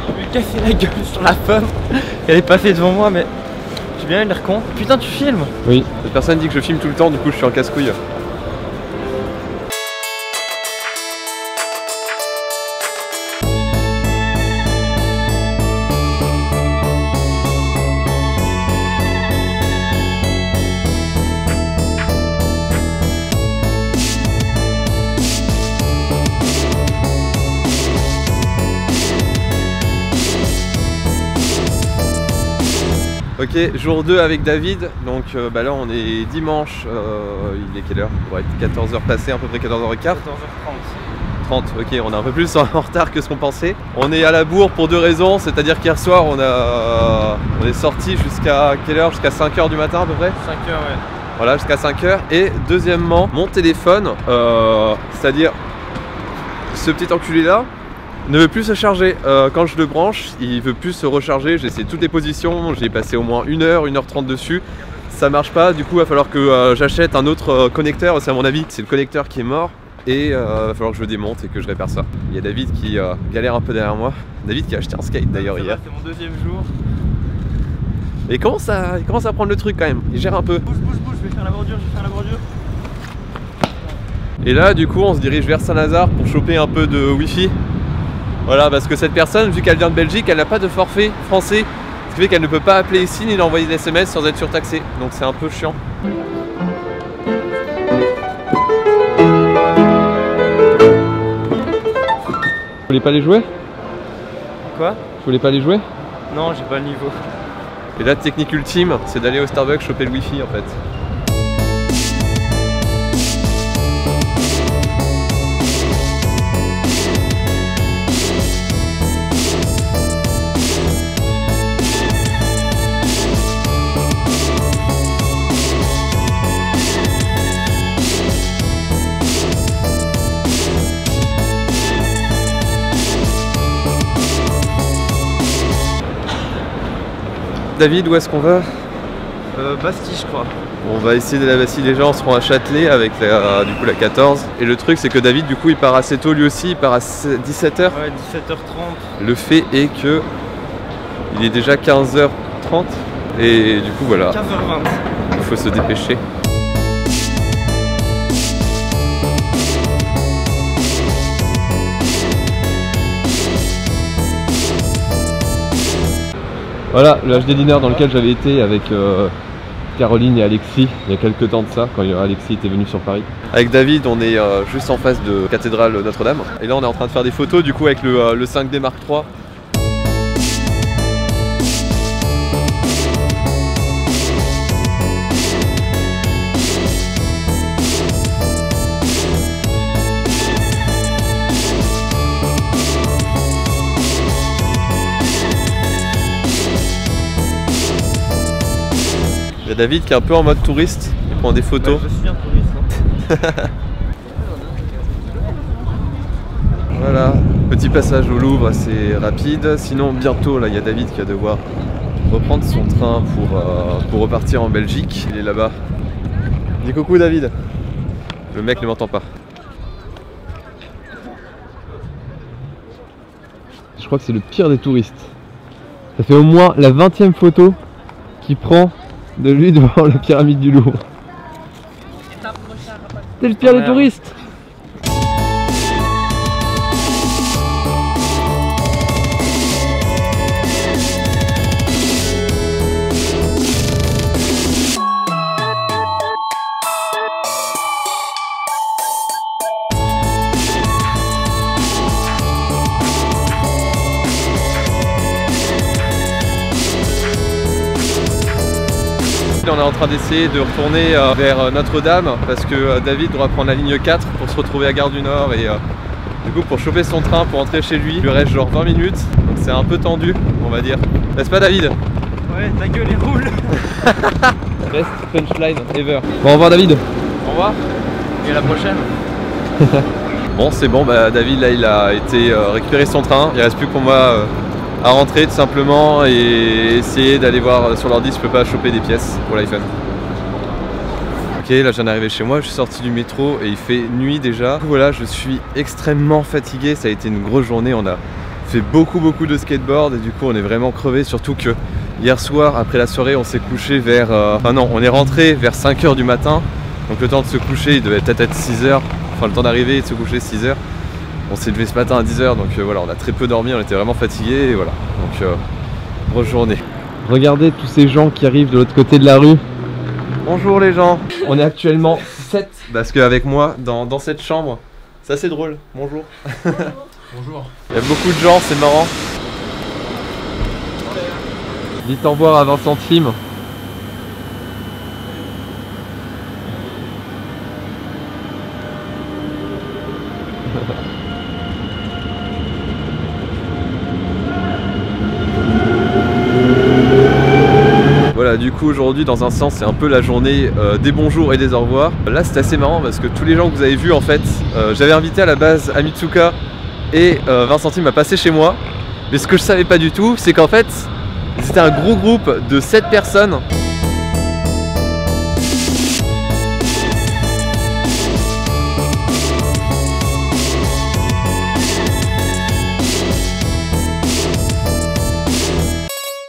Je vais casser la gueule sur la femme. Elle est passée devant moi, mais j'ai bien eu l'air con. Putain, tu filmes? Oui, cette personne dit que je filme tout le temps, du coup je suis en casse-couille. Ok, jour 2 avec David, donc là on est dimanche, il est quelle heure? Il doit être 14h passé, à peu près 14h15. 14h30. Ok, on est un peu plus en retard que ce qu'on pensait. On est à la bourre pour deux raisons, c'est-à-dire qu'hier soir on est sorti jusqu'à quelle heure? Jusqu'à 5h du matin à peu près? 5h, ouais. Voilà, jusqu'à 5h. Et deuxièmement, mon téléphone, c'est-à-dire ce petit enculé là, ne veut plus se charger. Quand je le branche, il veut plus se recharger. J'ai essayé toutes les positions, j'ai passé au moins 1h, 1h30 dessus. Ça marche pas, du coup il va falloir que j'achète un autre connecteur. C'est à mon avis, c'est le connecteur qui est mort. Et il va falloir que je le démonte et que je répare ça. Il y a David qui galère un peu derrière moi. David qui a acheté un skate d'ailleurs hier. C'est mon deuxième jour. Et il commence à prendre le truc quand même. Il gère un peu. Bouge, je vais faire la bordure, Et là du coup on se dirige vers Saint-Lazare pour choper un peu de wifi. Voilà, parce que cette personne, vu qu'elle vient de Belgique, elle n'a pas de forfait français. Ce qui fait qu'elle ne peut pas appeler ici ni envoyer des SMS sans être surtaxée. Donc c'est un peu chiant. Vous voulez pas les jouer? Quoi? Vous voulez pas les jouer? Non, j'ai pas le niveau. Et la technique ultime, c'est d'aller au Starbucks choper le wifi en fait. David, où est-ce qu'on va? Bastille, je crois. On va essayer de la Bastille, les gens seront à Châtelet avec du coup la 14. Et le truc c'est que David du coup il part assez tôt lui aussi, il part à 17h. Ouais, 17h30. Le fait est que il est déjà 15h30 et du coup voilà. 15h20. Il faut se dépêcher. Voilà, le HD Dinner dans lequel j'avais été avec Caroline et Alexis il y a quelques temps de ça, quand Alexis était venu sur Paris. Avec David, on est juste en face de Cathédrale Notre-Dame. Et là, on est en train de faire des photos du coup avec le 5D Mark III. Il y a David qui est un peu en mode touriste, il prend des photos. Bah, je suis un touriste. Hein. Voilà, petit passage au Louvre assez rapide. Sinon bientôt là il y a David qui va devoir reprendre son train pour repartir en Belgique. Il est là-bas. Dis coucou David. Le mec ne m'entend pas. Je crois que c'est le pire des touristes. Ça fait au moins la 20e photo qu'il prend de lui devant la pyramide du Louvre. C'est le pire des touristes. On est en train d'essayer de retourner vers Notre-Dame parce que David doit prendre la ligne 4 pour se retrouver à Gare du Nord et du coup pour choper son train pour rentrer chez lui. Il lui reste genre 20 minutes donc c'est un peu tendu on va dire. N'est-ce pas David? Ouais, ta gueule et roule. Best punchline ever. Bon, au revoir David. Au revoir et à la prochaine. Bon c'est bon, bah, David là il a été récupérer son train. Il reste plus que pour moi à rentrer tout simplement et essayer d'aller voir sur l'ordi si je peux pas choper des pièces pour l'iPhone. Ok, là je viens d'arriver chez moi, je suis sorti du métro et il fait nuit déjà. Voilà, je suis extrêmement fatigué, ça a été une grosse journée, on a fait beaucoup de skateboard et du coup on est vraiment crevé, surtout que hier soir après la soirée on s'est couché vers... Enfin non, on est rentré vers 5 h du matin, donc le temps de se coucher il devait peut-être être 6 h, enfin le temps d'arriver et de se coucher 6 h. On s'est levé ce matin à 10 h, donc voilà, on a très peu dormi, on était vraiment fatigués et voilà, donc grosse journée. Regardez tous ces gens qui arrivent de l'autre côté de la rue. Bonjour les gens. On est actuellement 7 parce qu'avec moi dans cette chambre, c'est assez drôle. Bonjour. Bonjour. Il y a beaucoup de gens, c'est marrant. Dites au revoir à 20 centimes. Voilà, du coup aujourd'hui dans un sens c'est un peu la journée des bonjours et des au revoir. Là c'est assez marrant parce que tous les gens que vous avez vus en fait, j'avais invité à la base Amitsuka et 20 centimes à passer chez moi. Mais ce que je savais pas du tout c'est qu'en fait c'était un gros groupe de 7 personnes